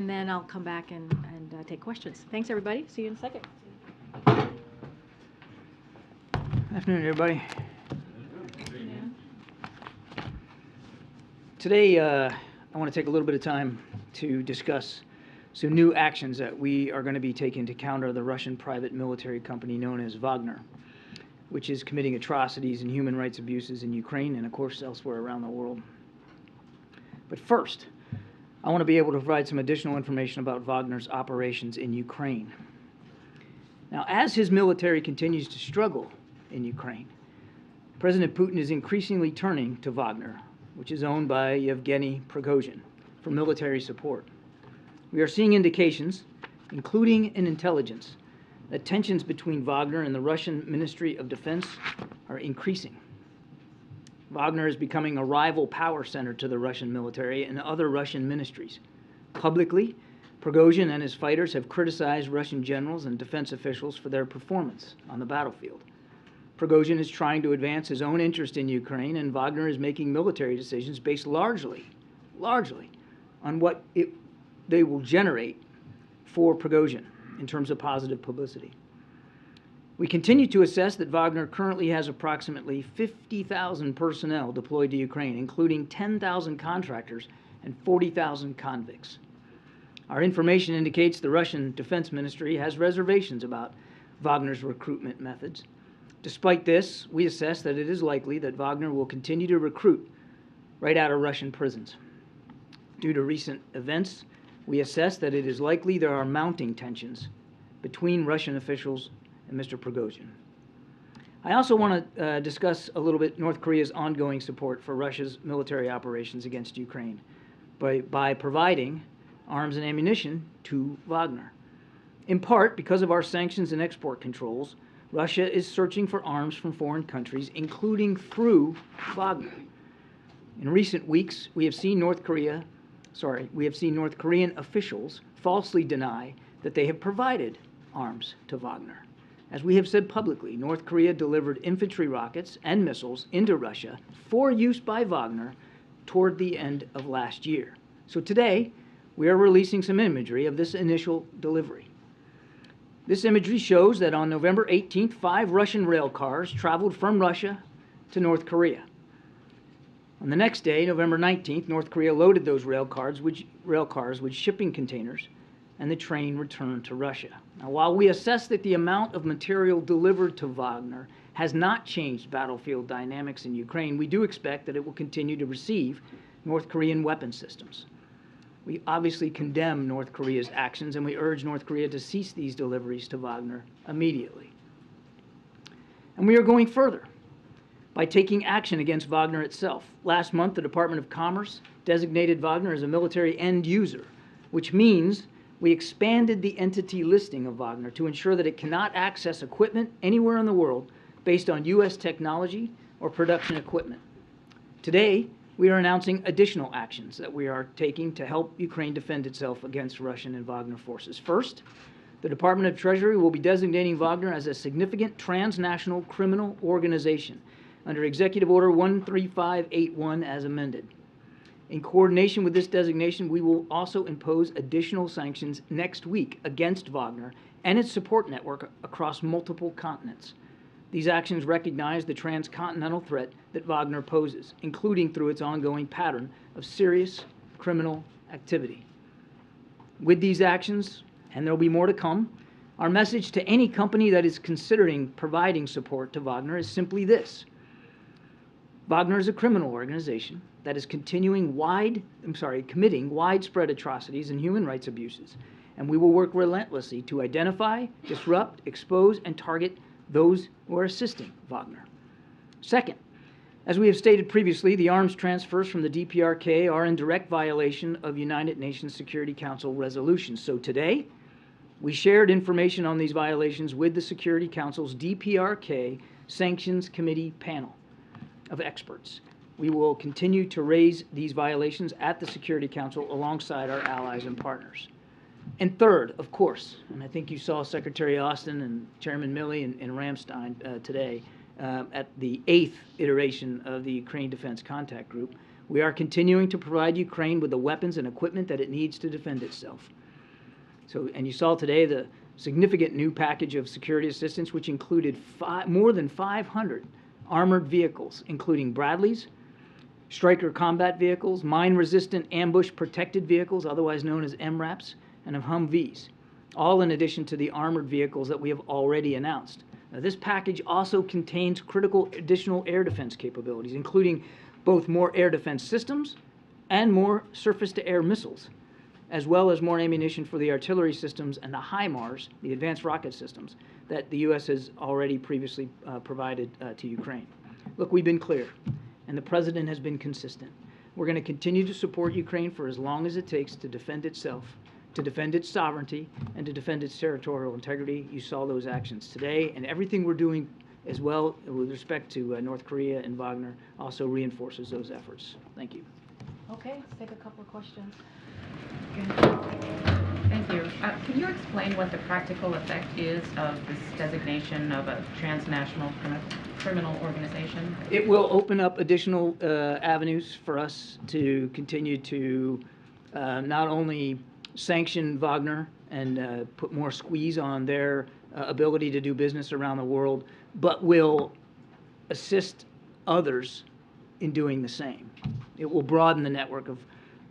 And then I'll come back and take questions. Thanks, everybody. See you in a second. Afternoon, everybody. Today, I want to take a little bit of time to discuss some new actions that we are going to be taking to counter the Russian private military company known as Wagner, which is committing atrocities and human rights abuses in Ukraine and, of course, elsewhere around the world. But first, I want to be able to provide some additional information about Wagner's operations in Ukraine. Now, as his military continues to struggle in Ukraine, President Putin is increasingly turning to Wagner, which is owned by Yevgeny Prigozhin, for military support. We are seeing indications, including in intelligence, that tensions between Wagner and the Russian Ministry of Defense are increasing. Wagner is becoming a rival power center to the Russian military and other Russian ministries. Publicly, Prigozhin and his fighters have criticized Russian generals and defense officials for their performance on the battlefield. Prigozhin is trying to advance his own interest in Ukraine, and Wagner is making military decisions based largely on what they will generate for Prigozhin in terms of positive publicity. We continue to assess that Wagner currently has approximately 50,000 personnel deployed to Ukraine, including 10,000 contractors and 40,000 convicts. Our information indicates the Russian Defense Ministry has reservations about Wagner's recruitment methods. Despite this, we assess that it is likely that Wagner will continue to recruit right out of Russian prisons. Due to recent events, we assess that it is likely there are mounting tensions between Russian officials and Mr. Prigozhin. I also want to discuss a little bit North Korea's ongoing support for Russia's military operations against Ukraine by providing arms and ammunition to Wagner. In part, because of our sanctions and export controls, Russia is searching for arms from foreign countries, including through Wagner. In recent weeks, we have seen North Korean officials falsely deny that they have provided arms to Wagner. As we have said publicly, North Korea delivered infantry rockets and missiles into Russia for use by Wagner toward the end of last year. So today, we are releasing some imagery of this initial delivery. This imagery shows that on November 18th, 5 Russian rail cars traveled from Russia to North Korea. On the next day, November 19th, North Korea loaded those rail cars with shipping containers, and the train returned to Russia. Now, while we assess that the amount of material delivered to Wagner has not changed battlefield dynamics in Ukraine, we do expect that it will continue to receive North Korean weapon systems. We obviously condemn North Korea's actions, and we urge North Korea to cease these deliveries to Wagner immediately. And we are going further by taking action against Wagner itself. Last month, the Department of Commerce designated Wagner as a military end user, which means we expanded the entity listing of Wagner to ensure that it cannot access equipment anywhere in the world based on U.S. technology or production equipment. Today, we are announcing additional actions that we are taking to help Ukraine defend itself against Russian and Wagner forces. First, the Department of Treasury will be designating Wagner as a significant transnational criminal organization under Executive Order 13581 as amended. In coordination with this designation, we will also impose additional sanctions next week against Wagner and its support network across multiple continents. These actions recognize the transcontinental threat that Wagner poses, including through its ongoing pattern of serious criminal activity. With these actions, and there will be more to come, our message to any company that is considering providing support to Wagner is simply this. Wagner is a criminal organization that is committing widespread atrocities and human rights abuses, and we will work relentlessly to identify, disrupt, expose, and target those who are assisting Wagner. Second, as we have stated previously, the arms transfers from the DPRK are in direct violation of United Nations Security Council resolutions. So today, we shared information on these violations with the Security Council's DPRK Sanctions Committee panel of experts. We will continue to raise these violations at the Security Council alongside our allies and partners. And third, of course, and I think you saw Secretary Austin and Chairman Milley and Ramstein today at the 8th iteration of the Ukraine Defense Contact Group, We are continuing to provide Ukraine with the weapons and equipment that it needs to defend itself. So, and you saw today the significant new package of security assistance, which included more than 500 armored vehicles, including Bradleys, Stryker combat vehicles, mine-resistant ambush-protected vehicles, otherwise known as MRAPs, and of Humvees, all in addition to the armored vehicles that we have already announced. Now, this package also contains critical additional air defense capabilities, including both more air defense systems and more surface-to-air missiles, as well as more ammunition for the artillery systems and the HIMARS, the advanced rocket systems, that the U.S. has already previously provided to Ukraine. Look, we've been clear, and the President has been consistent. We're going to continue to support Ukraine for as long as it takes to defend itself, to defend its sovereignty, and to defend its territorial integrity. You saw those actions today, and everything we're doing as well with respect to North Korea and Wagner also reinforces those efforts. Thank you. Okay, let's take a couple of questions. Thank you. Can you explain what the practical effect is of this designation of a transnational criminal organization? It will open up additional avenues for us to continue to not only sanction Wagner and put more squeeze on their ability to do business around the world, but will assist others in doing the same. It will broaden the network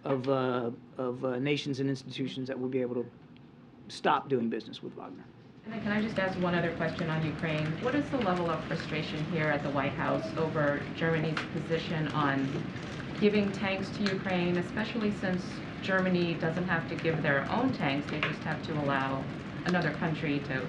of nations and institutions that will be able to stop doing business with Wagner. And then can I just ask one other question on Ukraine? What is the level of frustration here at the White House over Germany's position on giving tanks to Ukraine, especially since Germany doesn't have to give their own tanks, they just have to allow another country to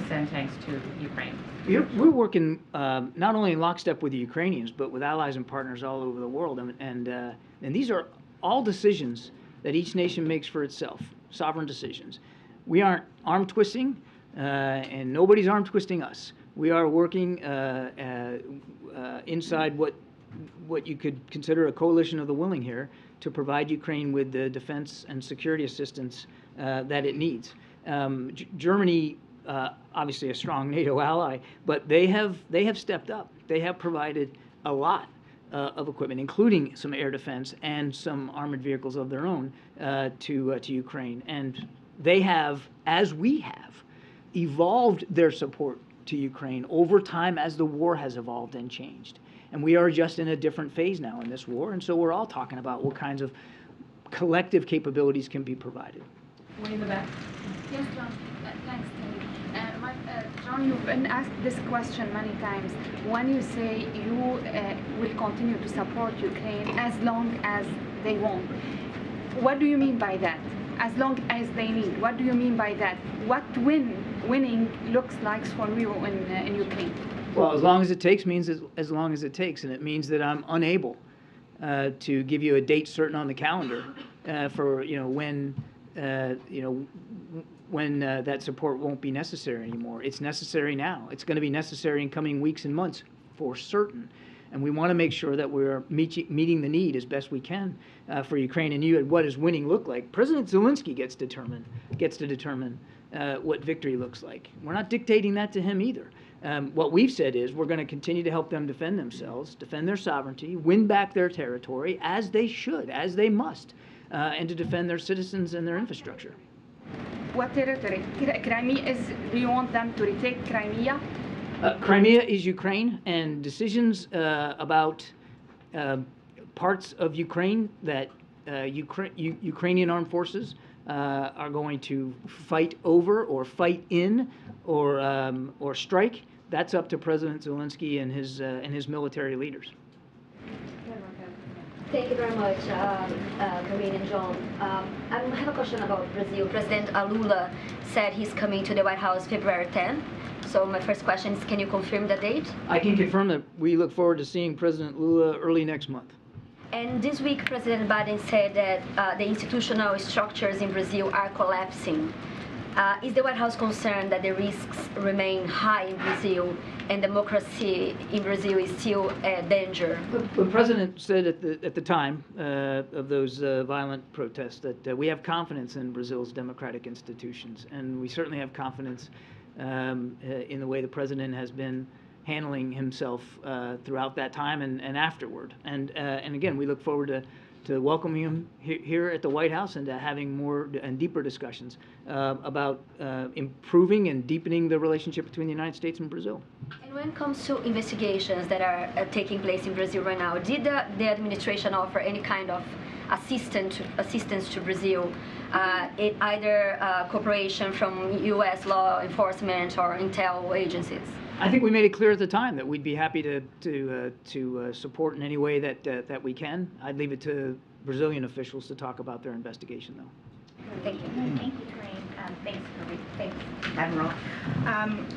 send tanks to Ukraine? We're working not only in lockstep with the Ukrainians, but with allies and partners all over the world. And these are all decisions that each nation makes for itself, sovereign decisions. We aren't arm twisting, and nobody's arm twisting us. We are working inside what you could consider a coalition of the willing here to provide Ukraine with the defense and security assistance that it needs. Germany, obviously a strong NATO ally, but they have stepped up. They have provided a lot of equipment, including some air defense and some armored vehicles of their own to Ukraine. And they have, as we have, evolved their support to Ukraine over time as the war has evolved and changed. And we are just in a different phase now in this war, and so we're all talking about what kinds of collective capabilities can be provided. Way in the back. Yes, John. Thanks, Terry. John, you've been asked this question many times. When you say you will continue to support Ukraine as long as they want, what do you mean by that? As long as they need, what do you mean by that? What winning looks like for you in Ukraine? Well, as long as it takes means as long as it takes, and it means that I'm unable to give you a date certain on the calendar for when that support won't be necessary anymore. It's necessary now. It's going to be necessary in coming weeks and months for certain. And we want to make sure that we're meeting the need as best we can for Ukraine. And what does winning look like? President Zelensky gets to determine what victory looks like. We're not dictating that to him either. What we've said is we're going to continue to help them defend themselves, defend their sovereignty, win back their territory as they should, as they must, and to defend their citizens and their infrastructure. What territory? Crimea do you want them to retake Crimea? Crimea is Ukraine, and decisions about parts of Ukraine that Ukrainian armed forces are going to fight over or fight in or strike, that's up to President Zelensky and his military leaders. Thank you very much, Karine and John. I have a question about Brazil. President Lula said he's coming to the White House February 10. So my first question is, can you confirm the date? I can confirm that we look forward to seeing President Lula early next month. And this week, President Biden said that the institutional structures in Brazil are collapsing. Is the White House concerned that the risks remain high in Brazil and democracy in Brazil is still a danger? The President said at the time of those violent protests that we have confidence in Brazil's democratic institutions, and we certainly have confidence in the way the President has been handling himself throughout that time and afterward. And again, we look forward to welcoming him here at the White House and to having more and deeper discussions about improving and deepening the relationship between the United States and Brazil. And when it comes to investigations that are taking place in Brazil right now, did the administration offer any kind of assistance to Brazil, either cooperation from U.S. law enforcement or intel agencies? I think we made it clear at the time that we'd be happy to support in any way that we can. I'd leave it to Brazilian officials to talk about their investigation, though. Thank you. Thank you, Karine. Thanks, Admiral.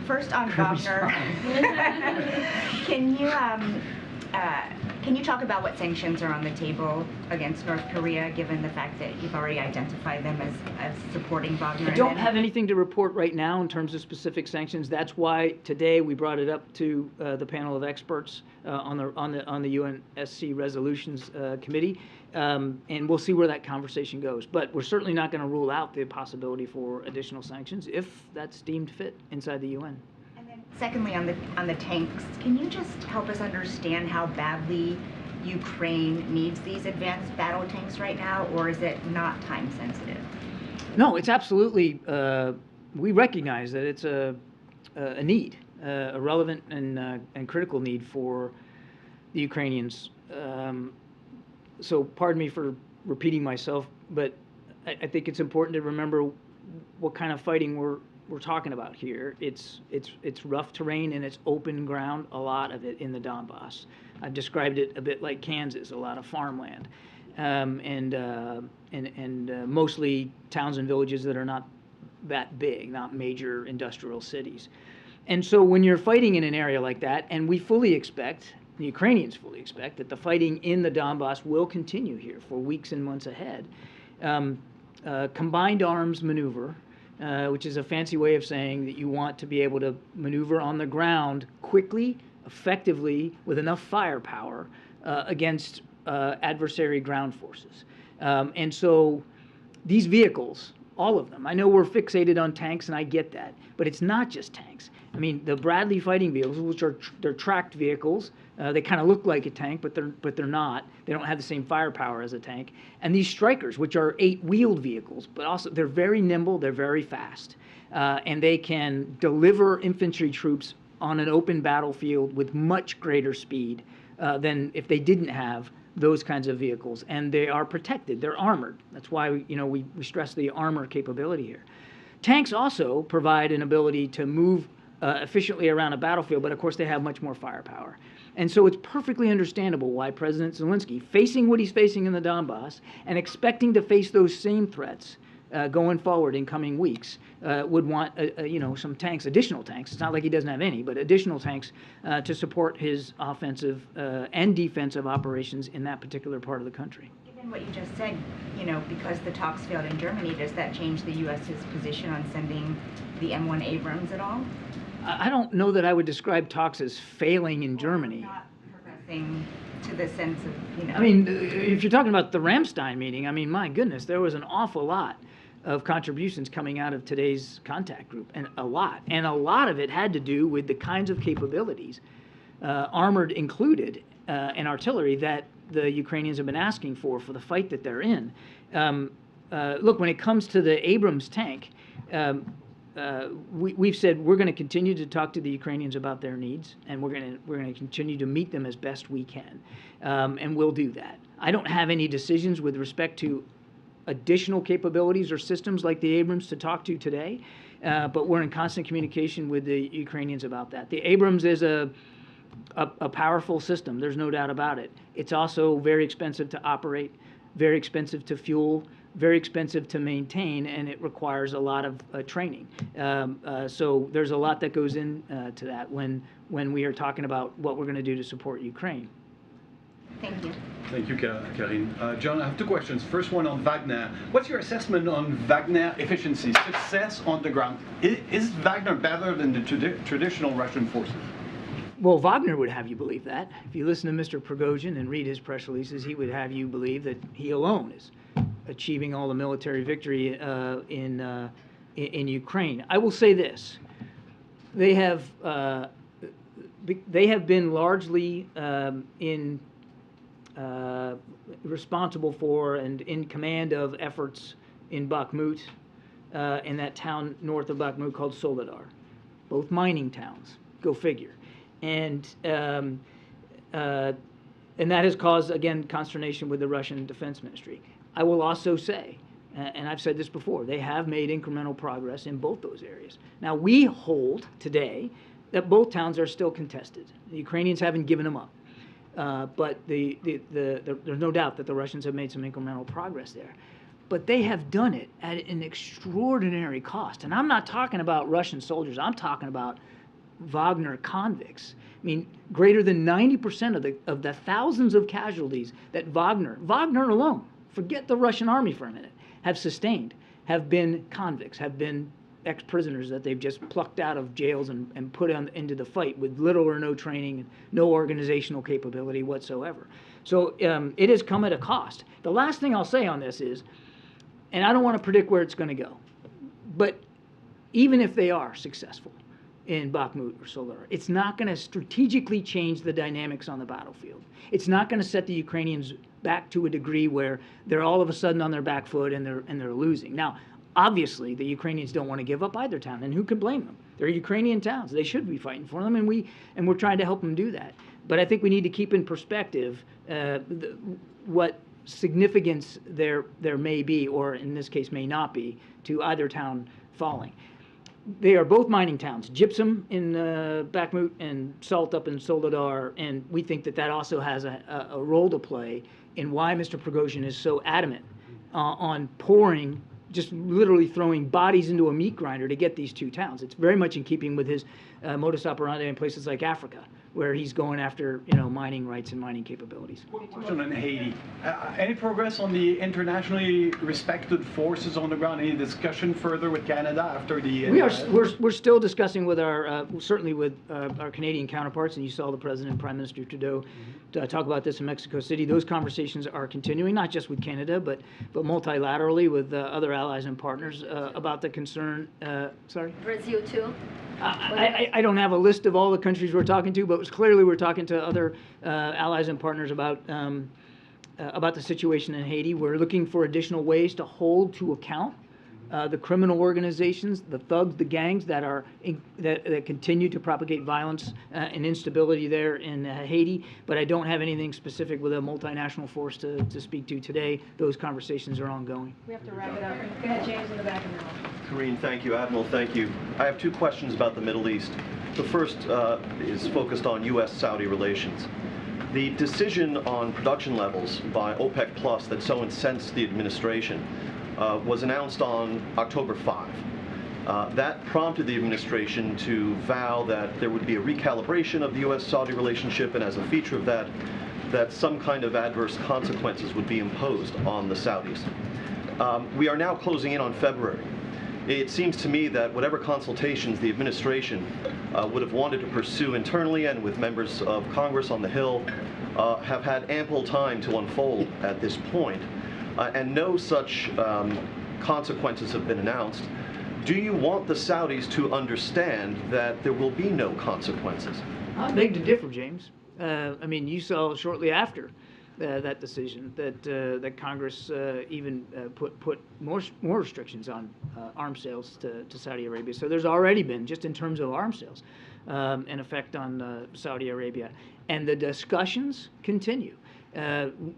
First on Wagner, can you talk about what sanctions are on the table against North Korea, given the fact that you've already identified them as supporting Wagner? I don't have anything to report right now in terms of specific sanctions. That's why today we brought it up to the panel of experts on the UNSC Resolutions Committee, and we'll see where that conversation goes. But we're certainly not going to rule out the possibility for additional sanctions if that's deemed fit inside the UN. Secondly, on the tanks, can you just help us understand how badly Ukraine needs these advanced battle tanks right now, or is it not time sensitive? No, it's absolutely. We recognize that it's a need, a relevant and critical need for the Ukrainians. So, pardon me for repeating myself, but I think it's important to remember what kind of fighting we're talking about here. It's rough terrain and it's open ground, a lot of it in the Donbass. I've described it a bit like Kansas, a lot of farmland, and mostly towns and villages that are not that big, not major industrial cities. And so when you're fighting in an area like that, and we fully expect, the Ukrainians fully expect, that the fighting in the Donbass will continue here for weeks and months ahead, combined arms maneuver, which is a fancy way of saying that you want to be able to maneuver on the ground quickly, effectively, with enough firepower against adversary ground forces. And so these vehicles, all of them, I know we're fixated on tanks, and I get that, but it's not just tanks. I mean, the Bradley fighting vehicles, which are they're tracked vehicles, they kind of look like a tank, but they're not. They don't have the same firepower as a tank. And these Strykers, which are 8-wheeled vehicles, but also they're very nimble, they're very fast, and they can deliver infantry troops on an open battlefield with much greater speed than if they didn't have those kinds of vehicles. And they are protected, they're armored. That's why we stress the armor capability here. Tanks also provide an ability to move efficiently around a battlefield, but of course they have much more firepower. And so it's perfectly understandable why President Zelensky, facing what he's facing in the Donbass and expecting to face those same threats going forward in coming weeks, would want some tanks, additional tanks. It's not like he doesn't have any, but additional tanks to support his offensive and defensive operations in that particular part of the country. Given what you just said, because the talks failed in Germany, does that change the U.S.'s position on sending the M1 Abrams at all? I don't know that I would describe talks as failing in Germany. Not progressing to the sense of, I mean, if you're talking about the Ramstein meeting, I mean, my goodness, there was an awful lot of contributions coming out of today's contact group, and a lot. And a lot of it had to do with the kinds of capabilities, armored included, and artillery that the Ukrainians have been asking for the fight that they're in. Look, when it comes to the Abrams tank, we've said we're going to continue to talk to the Ukrainians about their needs, and we're going to continue to meet them as best we can, and we'll do that. I don't have any decisions with respect to additional capabilities or systems like the Abrams to talk to today, but we're in constant communication with the Ukrainians about that. The Abrams is a powerful system. There's no doubt about it. It's also very expensive to operate, very expensive to fuel, very expensive to maintain, and it requires a lot of training. So there's a lot that goes into that when we are talking about what we're going to do to support Ukraine. Thank you. Thank you, Karine. John, I have two questions. First one on Wagner. What's your assessment on Wagner efficiency, success on the ground? Is Wagner better than the traditional Russian forces? Well, Wagner would have you believe that. If you listen to Mr. Prigozhin and read his press releases, he would have you believe that he alone is achieving all the military victory in Ukraine. I will say this: they have they have been largely responsible for and in command of efforts in Bakhmut, in that town north of Bakhmut called Soledar, both mining towns. Go figure. And that has caused, again, consternation with the Russian Defense Ministry. I will also say, and I've said this before, they have made incremental progress in both those areas. Now, we hold today that both towns are still contested. The Ukrainians haven't given them up. But there's no doubt that the Russians have made some incremental progress there. But they have done it at an extraordinary cost. And I'm not talking about Russian soldiers. I'm talking about Wagner convicts. I mean, greater than 90% of the thousands of casualties that Wagner alone, forget the Russian army for a minute, have sustained, have been convicts, have been ex-prisoners that they've just plucked out of jails and put into the fight with little or no training and no organizational capability whatsoever. So it has come at a cost. The last thing I'll say on this is, and I don't want to predict where it's going to go, but even if they are successful in Bakhmut or Soledar, it's not going to strategically change the dynamics on the battlefield. It's not going to set the Ukrainians back to a degree where they're all of a sudden on their back foot and they're losing. Now, obviously, the Ukrainians don't want to give up either town, and who can blame them? They're Ukrainian towns. They should be fighting for them, and we're trying to help them do that. But I think we need to keep in perspective what significance there may be, or in this case may not be, to either town falling. They are both mining towns, gypsum in Bakhmut and salt up in Soledar, and we think that also has a role to play in why Mr. Prigozhin is so adamant on pouring, just literally throwing bodies into a meat grinder to get these two towns. It's very much in keeping with his modus operandi in places like Africa, where he's going after mining rights and mining capabilities. One question on Haiti. Any progress on the internationally respected forces on the ground? Any discussion further with Canada after the? We're still discussing with our certainly with our Canadian counterparts, and you saw the President, Prime Minister Trudeau, talk about this in Mexico City. Those conversations are continuing, not just with Canada, but multilaterally with other allies and partners about the concern. Sorry. Brazil too. I don't have a list of all the countries we're talking to, but clearly we're talking to other allies and partners about the situation in Haiti. We're looking for additional ways to hold to account the criminal organizations, the thugs, the gangs that continue to propagate violence and instability there in Haiti. But I don't have anything specific with a multinational force to speak to today. Those conversations are ongoing. We have to wrap it up. Go ahead, James, in the back of the room. Karine, thank you. Admiral, thank you. I have two questions about the Middle East. The first is focused on U.S.-Saudi relations. The decision on production levels by OPEC Plus that so incensed the administration was announced on October 5. That prompted the administration to vow that there would be a recalibration of the U.S.-Saudi relationship, and as a feature of that some kind of adverse consequences would be imposed on the Saudis. We are now closing in on February. It seems to me that whatever consultations the administration would have wanted to pursue internally and with members of Congress on the Hill have had ample time to unfold at this point, and no such consequences have been announced. Do you want the Saudis to understand that there will be no consequences? I beg to differ, James. I mean, you saw shortly after that decision that Congress even put more restrictions on arms sales to Saudi Arabia. So there's already been, just in terms of arms sales, an effect on Saudi Arabia. And the discussions continue.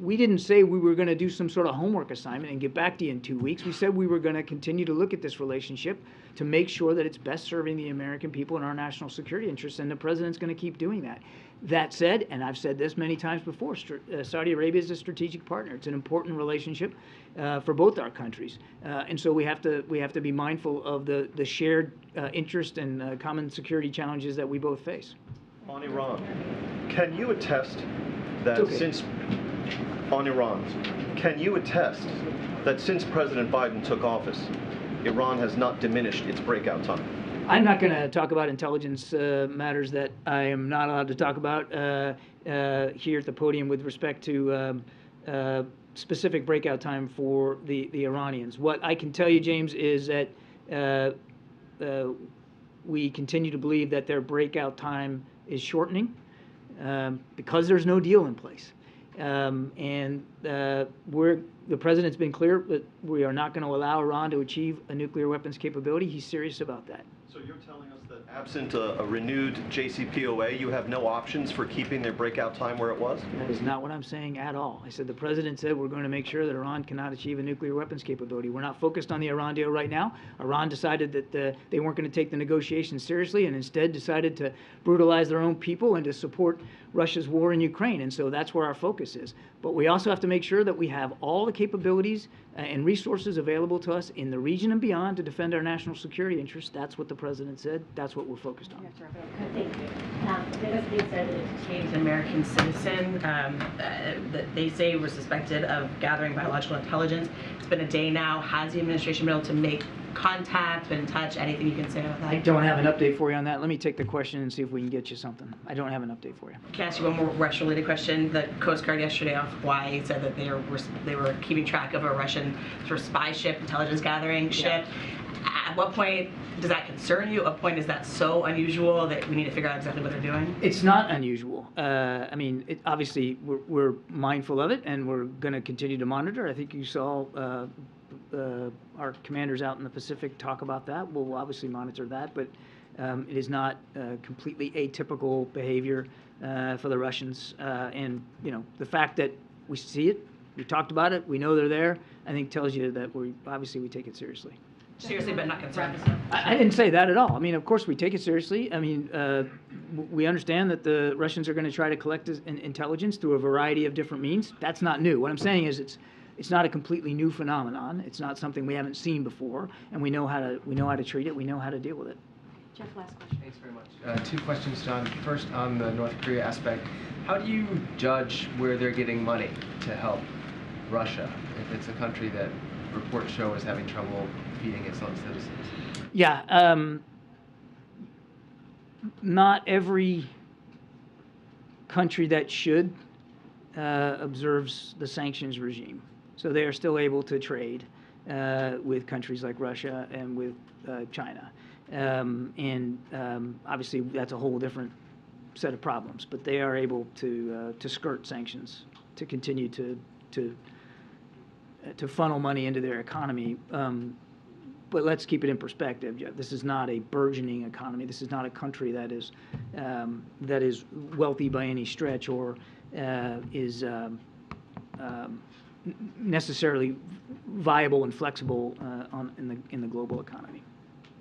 We didn't say we were going to do some sort of homework assignment and get back to you in 2 weeks. We said we were going to continue to look at this relationship to make sure that it's best serving the American people and our national security interests, and the President's going to keep doing that. That said, and I've said this many times before, Saudi Arabia is a strategic partner. It's an important relationship for both our countries, and so we have to be mindful of the shared interest and common security challenges that we both face. On Iran, can you attest that since President Biden took office, Iran has not diminished its breakout time? I'm not going to talk about intelligence matters that I am not allowed to talk about here at the podium with respect to specific breakout time for the Iranians. What I can tell you, James, is that we continue to believe that their breakout time is shortening because there's no deal in place. The president's been clear that we are not going to allow Iran to achieve a nuclear weapons capability. He's serious about that. So you're telling us that absent a renewed JCPOA, you have no options for keeping their breakout time where it was? That is not what I'm saying at all. I said the president said we're going to make sure that Iran cannot achieve a nuclear weapons capability. We're not focused on the Iran deal right now. Iran decided that they weren't going to take the negotiations seriously and instead decided to brutalize their own people and to support Russia's war in Ukraine. And so that's where our focus is. But we also have to make sure that we have all the capabilities and resources available to us in the region and beyond to defend our national security interests. That's what the president said. That's what we're focused on. Thank you. They said it changed an American citizen that they say was suspected of gathering biological intelligence. It's been a day now. Has the administration been able to make contact, been in touch? Anything you can say about that? I don't have an update for you on that. Let me take the question and see if we can get you something. I don't have an update for you. Can I ask you one more Russia-related question? The Coast Guard yesterday off Hawaii said that they were keeping track of a Russian sort of spy ship, intelligence gathering ship. At what point does that concern you? At what point is that so unusual that we need to figure out exactly what they're doing? It's not unusual. I mean, obviously, we're mindful of it, and we're going to continue to monitor. I think you saw our commanders out in the Pacific talk about that. We'll obviously monitor that, but it is not completely atypical behavior for the Russians. And, you know, the fact that we see it, we talked about it, we know they're there, I think tells you that we take it seriously. Seriously, but not concerned. I didn't say that at all. I mean, of course, we take it seriously. I mean, we understand that the Russians are going to try to collect intelligence through a variety of different means. That's not new. What I'm saying is it's not a completely new phenomenon. It's not something we haven't seen before, and we know how to treat it. We know how to deal with it. Jeff, last question. Thanks very much. Two questions, John. First, on the North Korea aspect, how do you judge where they're getting money to help Russia if it's a country that reports show is having trouble feeding its own citizens? Yeah, not every country that should observes the sanctions regime. So they are still able to trade with countries like Russia and with China. Obviously, that's a whole different set of problems. But they are able to skirt sanctions to continue to funnel money into their economy. But let's keep it in perspective, Jeff. This is not a burgeoning economy. This is not a country that is wealthy by any stretch or is necessarily viable and flexible in the global economy.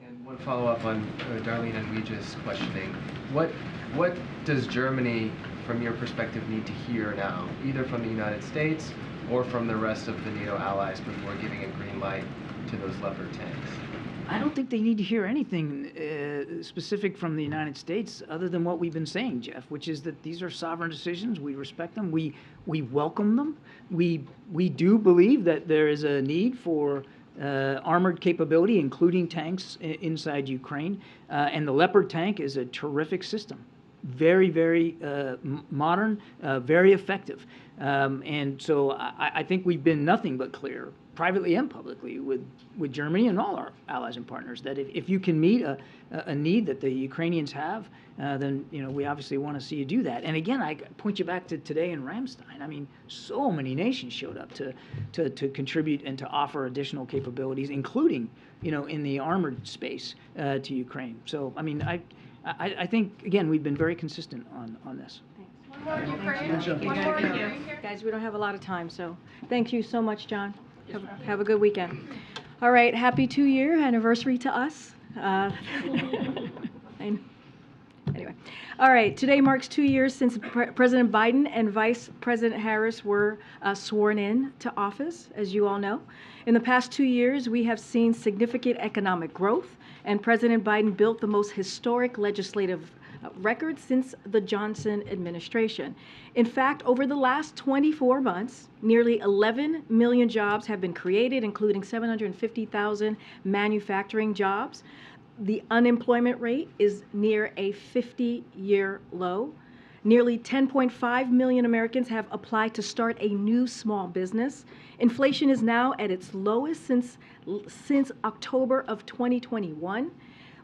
And one follow-up on Darlene and Weeja's questioning. What does Germany, from your perspective, need to hear now, either from the United States or from the rest of the NATO allies before giving a green light to those Leopard tanks? I don't think they need to hear anything specific from the United States other than what we've been saying, Jeff, which is that these are sovereign decisions. We respect them. We welcome them. We do believe that there is a need for armored capability, including tanks inside Ukraine. And the Leopard tank is a terrific system. Very, very modern, very effective. And so I think we've been nothing but clear, privately and publicly, with Germany and all our allies and partners, that if you can meet a need that the Ukrainians have, then we obviously want to see you do that. And again, I point you back to today in Ramstein. I mean, so many nations showed up to contribute and to offer additional capabilities, including in the armored space to Ukraine. So I mean, I think again we've been very consistent on this. One more Ukraine. Guys, we don't have a lot of time, so thank you so much, John. Have a good weekend. All right, happy 2-year anniversary to us. Anyway, all right, today marks 2 years since President Biden and Vice President Harris were sworn in to office, as you all know. In the past 2 years, we have seen significant economic growth, and President Biden built the most historic legislative record since the Johnson administration. In fact, over the last 24 months, nearly 11 million jobs have been created, including 750,000 manufacturing jobs. The unemployment rate is near a 50-year low. Nearly 10.5 million Americans have applied to start a new small business. Inflation is now at its lowest since October of 2021.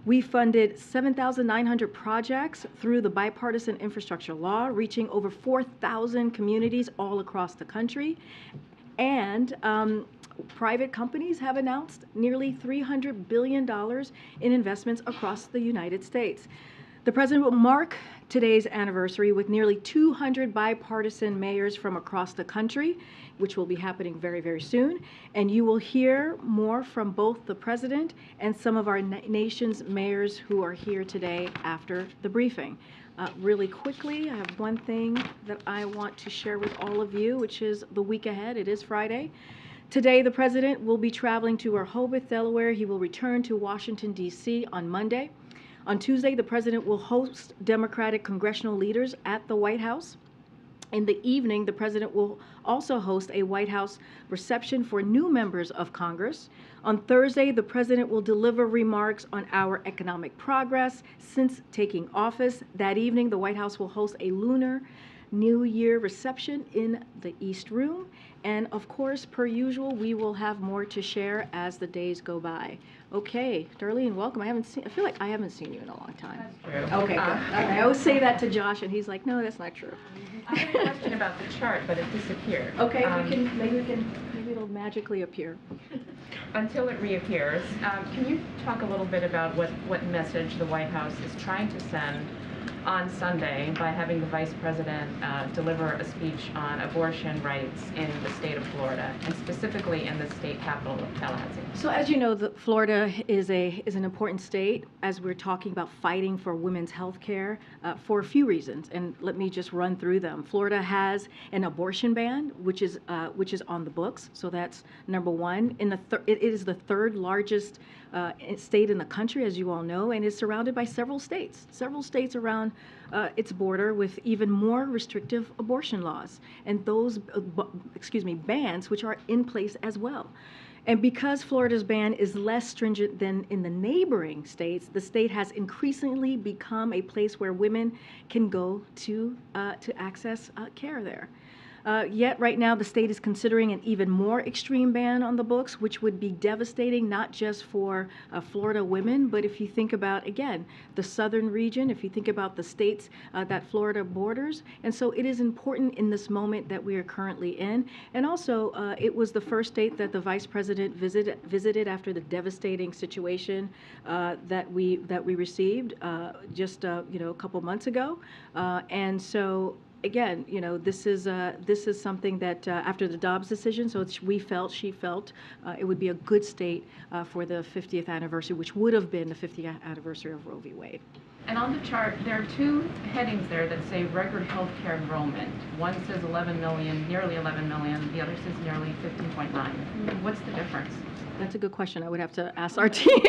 We funded 7,900 projects through the bipartisan infrastructure law, reaching over 4,000 communities all across the country. And private companies have announced nearly $300 billion in investments across the United States. The President will mark today's anniversary with nearly 200 bipartisan mayors from across the country, which will be happening very, very soon. And you will hear more from both the President and some of our nation's mayors who are here today after the briefing. Really quickly, I have one thing that I want to share with all of you, which is the week ahead. It is Friday. Today, the President will be traveling to Rehoboth, Delaware. He will return to Washington, D.C. on Monday. On Tuesday, the President will host Democratic congressional leaders at the White House. In the evening, the President will also host a White House reception for new members of Congress. On Thursday, the President will deliver remarks on our economic progress since taking office. That evening, the White House will host a Lunar New Year reception in the East Room. And of course, per usual, we will have more to share as the days go by. Okay, Darlene, welcome. I feel like I haven't seen you in a long time. That's true. Okay, good. I always say that to Josh, and he's like, no, that's not true. I had a question about the chart, but it disappeared. Okay, maybe it'll magically appear. Until it reappears, can you talk a little bit about what message the White House is trying to send on Sunday by having the Vice President deliver a speech on abortion rights in the state of Florida, and specifically in the state capital of Tallahassee? So as you know, Florida is an important state as we're talking about fighting for women's health care for a few reasons, and let me just run through them. Florida has an abortion ban, which is on the books, so that's number one. It is the third largest state in the country, as you all know, and is surrounded by several states around its border with even more restrictive abortion laws, and those bans which are in place as well. And because Florida's ban is less stringent than in the neighboring states, the state has increasingly become a place where women can go to access care there. Yet right now the state is considering an even more extreme ban on the books, which would be devastating not just for Florida women, but if you think about, again, the southern region, if you think about the states that Florida borders. And so it is important in this moment that we are currently in. And also, it was the first state that the Vice President visited after the devastating situation that we received just a couple months ago. And so again, this is something that after the Dobbs decision, so she felt it would be a good state for the 50th anniversary, which would have been the 50th anniversary of Roe v. Wade. And on the chart, there are two headings there that say record health care enrollment. One says 11 million, nearly 11 million. The other says nearly 15.9. What's the difference? That's a good question. I would have to ask our team.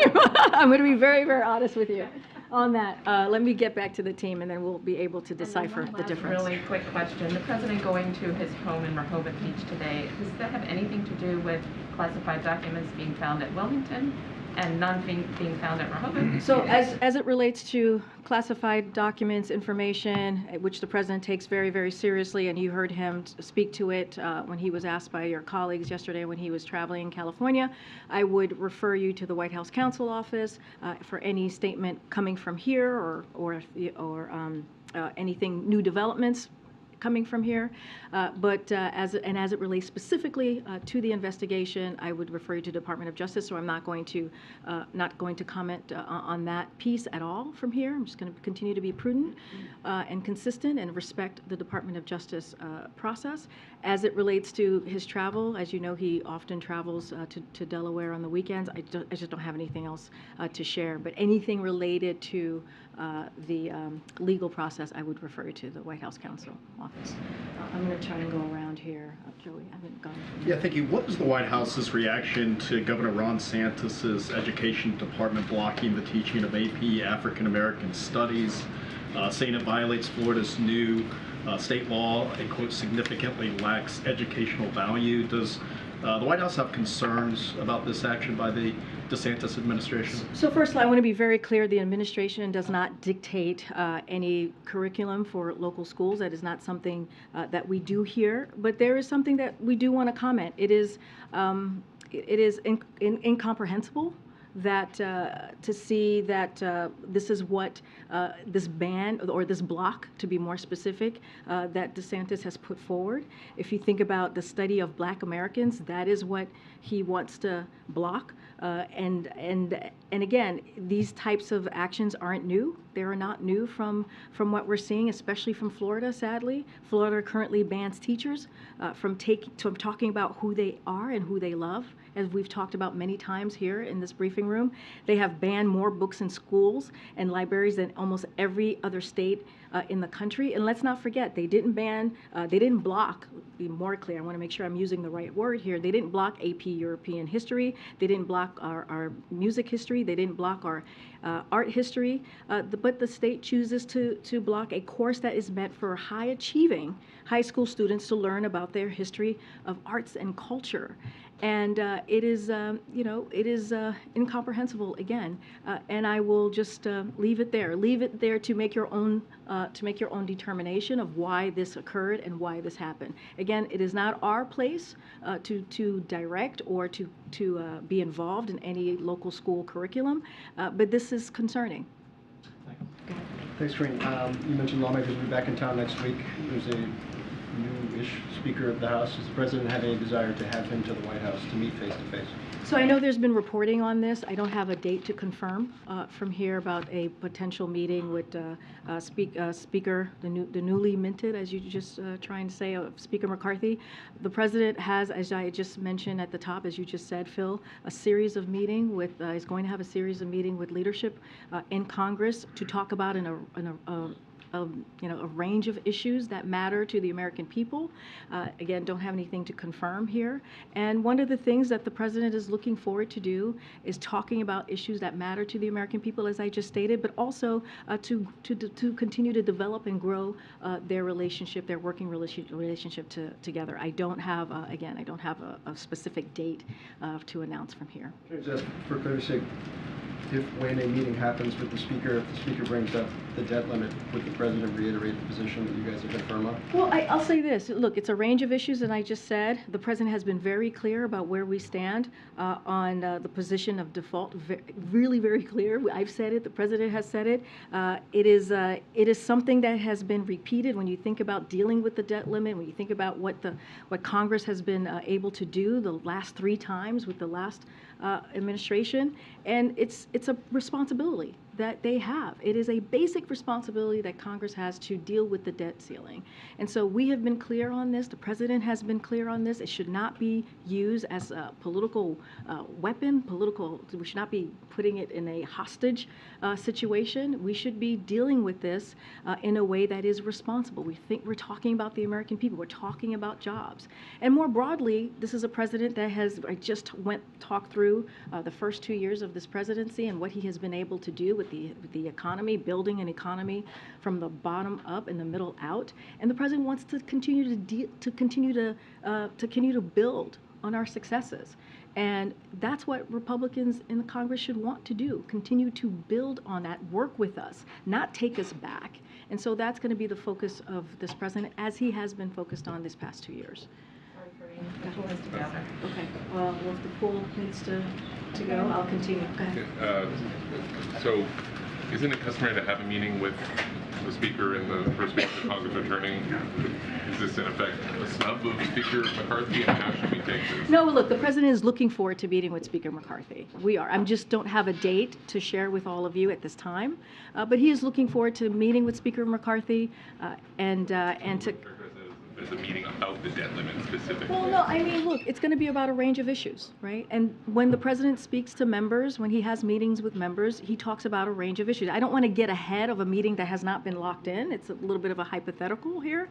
I'm going to be very, very honest with you on that. Let me get back to the team, and then we'll be able to decipher the difference. Really quick question. The President going to his home in Rehoboth Beach today, does that have anything to do with classified documents being found at Wilmington and none being found at Rehoboth? So as it relates to classified documents, information, which the President takes very, very seriously, and you heard him speak to it when he was asked by your colleagues yesterday when he was traveling in California, I would refer you to the White House Counsel Office for any statement coming from here or anything new developments coming from here, but as it relates specifically to the investigation, I would refer you to the Department of Justice. So I'm not going to comment on that piece at all from here. I'm just going to continue to be prudent and consistent and respect the Department of Justice process. As it relates to his travel, as you know, he often travels to Delaware on the weekends. I just don't have anything else to share. But anything related to the legal process, I would refer you to the White House Counsel Office. I'm going to try and go around here. Joey, I haven't gone. Yeah, thank you. What is the White House's reaction to Governor Ron DeSantis' education department blocking the teaching of AP African American Studies, saying it violates Florida's new state law and, quote, significantly lacks educational value? Does the White House have concerns about this action by the DeSantis administration? So first of all, I want to be very clear. The administration does not dictate any curriculum for local schools. That is not something that we do here. But there is something that we do want to comment. It is incomprehensible to see that this is what this ban, or this block, to be more specific, that DeSantis has put forward. If you think about the study of Black Americans, that is what he wants to block. And again, these types of actions aren't new. They are not new from what we're seeing, especially from Florida, sadly. Florida currently bans teachers from talking about who they are and who they love, as we've talked about many times here in this briefing room. They have banned more books in schools and libraries than almost every other state in the country. And let's not forget, they didn't block, be more clear, I want to make sure I'm using the right word here, they didn't block AP European history, they didn't block our music history, they didn't block our art history, but the state chooses to block a course that is meant for high-achieving high school students to learn about their history of arts and culture. And it is incomprehensible again. And I will just leave it there. Leave it there to make your own determination of why this occurred and why this happened. Again, it is not our place to direct or to be involved in any local school curriculum, but this is concerning. Thanks, Karine. You mentioned lawmakers will be back in town next week. There's a new-ish Speaker of the House. Does the President have any desire to have him to the White House to meet face-to-face? So I know there's been reporting on this. I don't have a date to confirm from here about a potential meeting with Speaker, the newly minted, as you just trying to say, Speaker McCarthy. The President has, as I just mentioned at the top, as you just said, Phil, a series of meeting with, is going to have a series of meeting with leadership in Congress to talk about a range of issues that matter to the American people. Again, don't have anything to confirm here. And one of the things that the President is looking forward to do is talking about issues that matter to the American people, as I just stated, but also to continue to develop and grow their relationship, their working relationship together. I don't have, again, I don't have a specific date to announce from here. Just for clarity's sake, when a meeting happens with the Speaker, if the Speaker brings up the debt limit, would the President reiterate the position that you guys have been firm on? Well, I'll say this. Look, it's a range of issues, and I just said the President has been very clear about where we stand on the position of default. Really, very clear. I've said it. The President has said it. It is something that has been repeated when you think about dealing with the debt limit, when you think about what Congress has been able to do the last 3 times with the last administration, and it's a responsibility that they have. It is a basic responsibility that Congress has to deal with the debt ceiling. And so we have been clear on this. The President has been clear on this. It should not be used as a political weapon, we should not be putting it in a hostage situation. We should be dealing with this in a way that is responsible. We're talking about the American people. We're talking about jobs. And more broadly, this is a president that I just talked through the first 2 years of this presidency and what he has been able to do with the economy, building an economy from the bottom up and the middle out. And the President wants to continue to build on our successes. And that's what Republicans in the Congress should want to do, continue to build on that, work with us, not take us back. And so that's going to be the focus of this President, as he has been focused on this past 2 years. Sorry, Karine. The pool is together. Okay. Well, if the pool needs to go, I'll continue. Go ahead. So, isn't it customary to have a meeting with the Speaker and the first Speaker of Congress returning? Is this in effect a snub of Speaker McCarthy, and how should we take this? No, look, the President is looking forward to meeting with Speaker McCarthy. We are. I just don't have a date to share with all of you at this time, but he is looking forward to meeting with Speaker McCarthy and to. There's a meeting about the debt limit specifically. Well, no, I mean, look, it's going to be about a range of issues, right? And when the President speaks to members, when he has meetings with members, he talks about a range of issues. I don't want to get ahead of a meeting that has not been locked in. It's a little bit of a hypothetical here.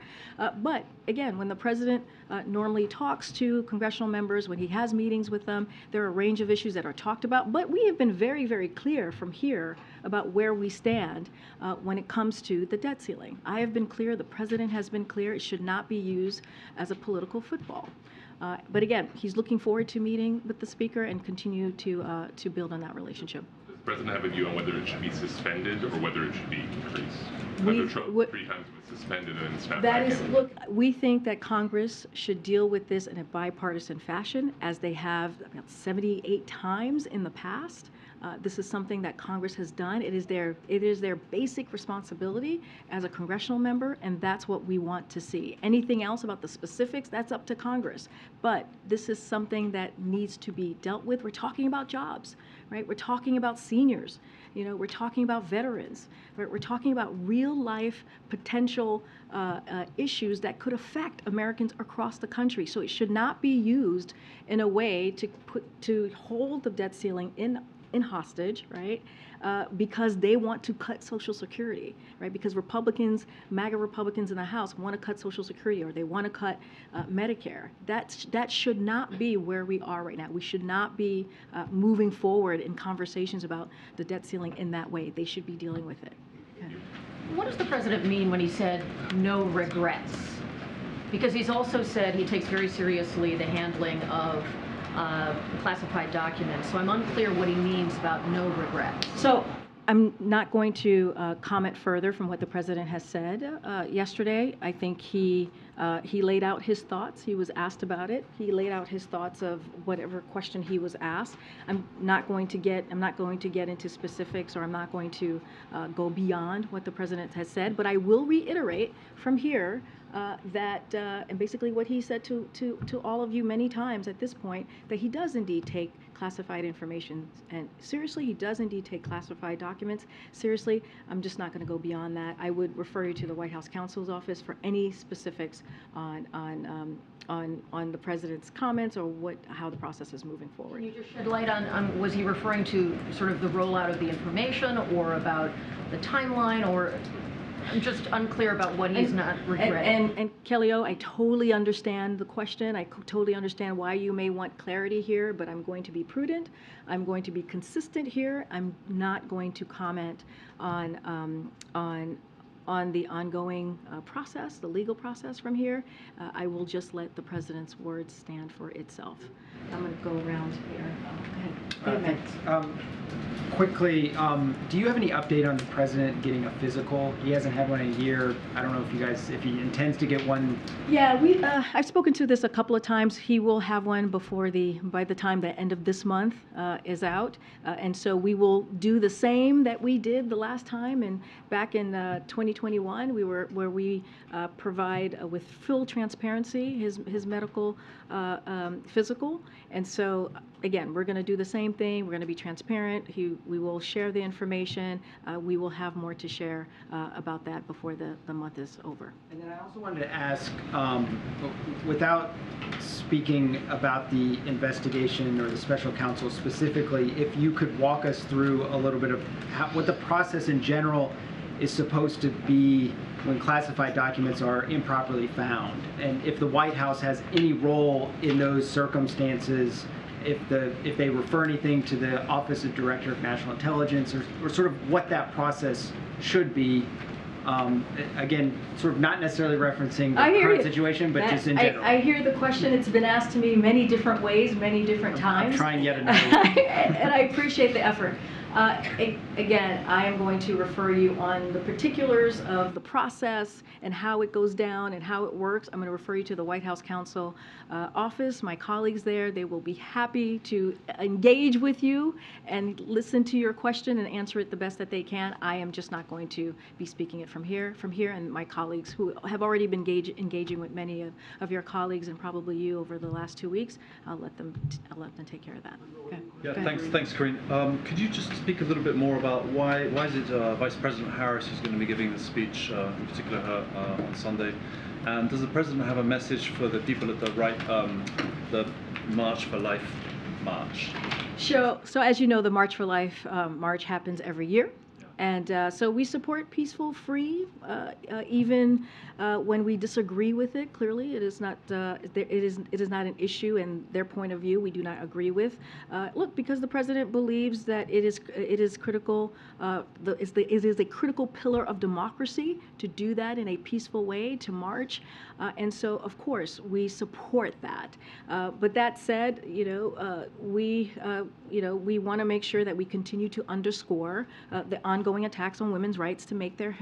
But again, when the President normally talks to congressional members, when he has meetings with them, there are a range of issues that are talked about. But we have been very, very clear from here about where we stand when it comes to the debt ceiling. I have been clear. The President has been clear. It should not be used as a political football. But again, he's looking forward to meeting with the Speaker and continue to build on that relationship. Does President have a view on whether it should be suspended or whether it should be increased? Under Trump, 3 times it was suspended and then snapped back in. Look, we think that Congress should deal with this in a bipartisan fashion, as they have about 78 times in the past. This is something that Congress has done. It is their basic responsibility as a congressional member, and that's what we want to see. Anything else about the specifics, that's up to Congress. But this is something that needs to be dealt with. We're talking about jobs, right? We're talking about seniors. You know, we're talking about veterans. Right? We're talking about real-life potential issues that could affect Americans across the country. So it should not be used in a way to hold the debt ceiling in hostage, right? Because they want to cut Social Security, right? Because Republicans, MAGA Republicans in the House, want to cut Social Security, or they want to cut Medicare. That should not be where we are right now. We should not be moving forward in conversations about the debt ceiling in that way. They should be dealing with it. Okay. What does the president mean when he said no regrets? Because he's also said he takes very seriously the handling of classified documents. So I'm unclear what he means about no regrets. So I'm not going to comment further from what the president has said yesterday. I think he laid out his thoughts. He was asked about it. He laid out his thoughts of whatever question he was asked. I'm not going to get into specifics, or I'm not going to go beyond what the president has said. But I will reiterate from here and basically what he said to all of you many times at this point, that he does indeed take classified information and seriously. He does indeed take classified documents seriously. I'm just not going to go beyond that. I would refer you to the White House counsel's office for any specifics on the president's comments, or how the process is moving forward. Can you just shed light on was he referring to sort of the rollout of the information, or about the timeline, or I'm just unclear about what he's not regretting. And Kelly O, I totally understand the question. I totally understand why you may want clarity here, but I'm going to be prudent. I'm going to be consistent here. I'm not going to comment on the ongoing process, the legal process from here. I will just let the president's words stand for itself. I'm going to go around here. Go ahead. Thanks. Quickly, do you have any update on the president getting a physical? He hasn't had one in a year. I don't know if he intends to get one. Yeah, I've spoken to this a couple of times. He will have one by the time the end of this month is out. And so we will do the same that we did the last time. And back in 2021, where we provide with full transparency his medical physical. And so, again, we're going to do the same thing. We're going to be transparent. We will share the information. We will have more to share about that before the month is over. And then I also wanted to ask, without speaking about the investigation or the special counsel specifically, if you could walk us through a little bit of what the process in general is supposed to be when classified documents are improperly found, and if the White House has any role in those circumstances, if they refer anything to the Office of Director of National Intelligence, or sort of what that process should be. Again, sort of not necessarily referencing the current situation, but just in general. I hear the question. It's been asked to me many different ways, many different times. I'm trying yet another way. And I appreciate the effort. Again, I am going to refer you on the particulars of the process and how it goes down and how it works. I'm going to refer you to the White House counsel office, my colleagues there. They will be happy to engage with you and listen to your question and answer it the best that they can. I am just not going to be speaking it from here, and my colleagues who have already been engaging with many of your colleagues and probably you over the last 2 weeks. I'll let them take care of that. Okay. Yeah, thanks, Karine. Could you just speak a little bit more about why is it Vice President Harris who's going to be giving the speech, in particular her, on Sunday? And does the president have a message for the people at the right, the March for Life march? So as you know, the March for Life march happens every year. And so we support peaceful, free, even when we disagree with it. Clearly, it is not not an issue in their point of view. We do not agree with. Look, because the president believes that it is critical. It is a critical pillar of democracy to do that in a peaceful way, to march, and so of course we support that. But that said, we want to make sure that we continue to underscore the ongoing attacks on women's rights to make their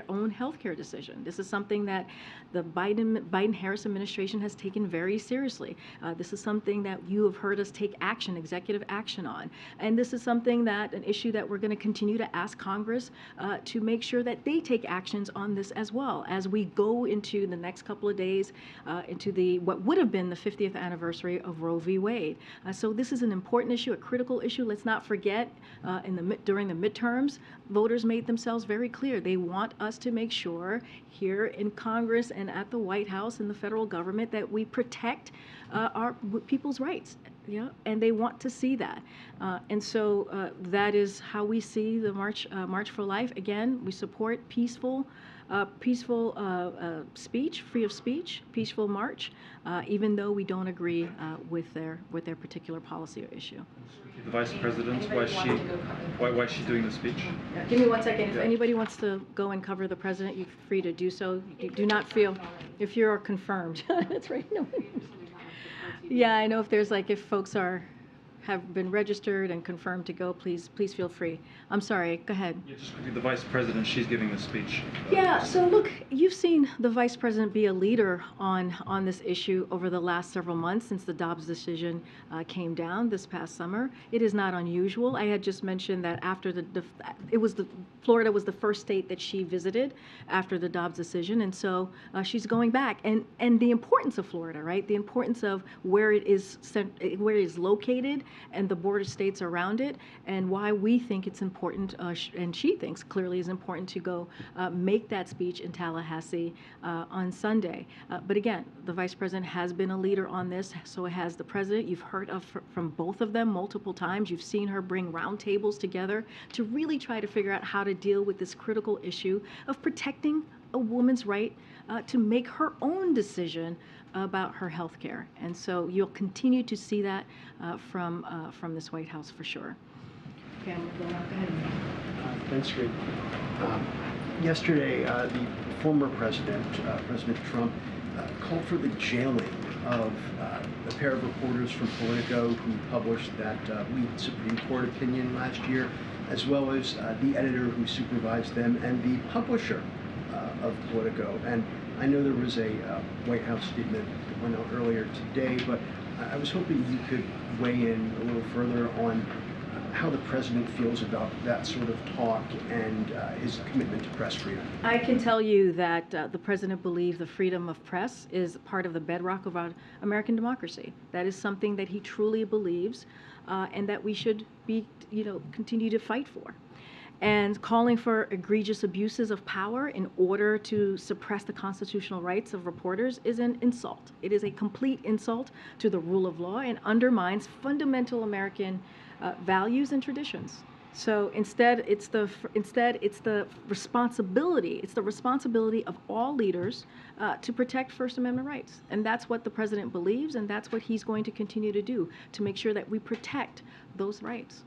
own healthcare decision. This is something that the Biden-Harris administration has taken very seriously. This is something that you have heard us take action, executive action on, and this is an issue that we're going to continue to ask Congress to make sure that they take actions on this as well as we go into the next couple of days into what would have been the 50th anniversary of Roe v. Wade. So this is an important issue, a critical issue. Let's not forget, during the midterms, voters made themselves very clear. They want us to make sure here in Congress and at the White House and the federal government that we protect our people's rights. And they want to see that. And so that is how we see the March for Life. Again, we support peaceful speech, free of speech, peaceful march, even though we don't agree with their particular policy or issue. The Vice President, why is she doing the speech? Give me 1 second. If anybody wants to go and cover the president, you're free to do so. Do not feel, if you're confirmed. That's right. No. Yeah, I know if folks have been registered and confirmed to go, please feel free. I'm sorry, go ahead. Yeah, just quickly, the Vice President, she's giving the speech. Yeah, so look, you've seen the Vice President be a leader on this issue over the last several months since the Dobbs decision came down this past summer. It is not unusual. I had just mentioned that after Florida was the first state that she visited after the Dobbs decision, and so she's going back. And the importance of Florida, right? The importance of where it is located and the border states around it, and why we think it's important, and she thinks clearly is important to go make that speech in Tallahassee on Sunday. But again, the Vice President has been a leader on this, so has the President. You've heard from both of them multiple times. You've seen her bring roundtables together to really try to figure out how to deal with this critical issue of protecting a woman's right to make her own decision about her health care. And so you'll continue to see that from this White House for sure. Okay, I'm going to go ahead. Thanks, Karine. Yesterday, the former president, President Trump, called for the jailing of a pair of reporters from Politico who published that leaked Supreme Court opinion last year, as well as the editor who supervised them and the publisher of Politico. And I know there was a White House statement that went out earlier today, but I was hoping you could weigh in a little further on how the president feels about that sort of talk and his commitment to press freedom. I can tell you that the president believes the freedom of press is part of the bedrock of our American democracy. That is something that he truly believes, and that we should continue to fight for. And calling for egregious abuses of power in order to suppress the constitutional rights of reporters is an insult. It is a complete insult to the rule of law and undermines fundamental American values and traditions. So instead, it's the responsibility of all leaders to protect First Amendment rights, and that's what the president believes, and that's what he's going to continue to do to make sure that we protect those rights.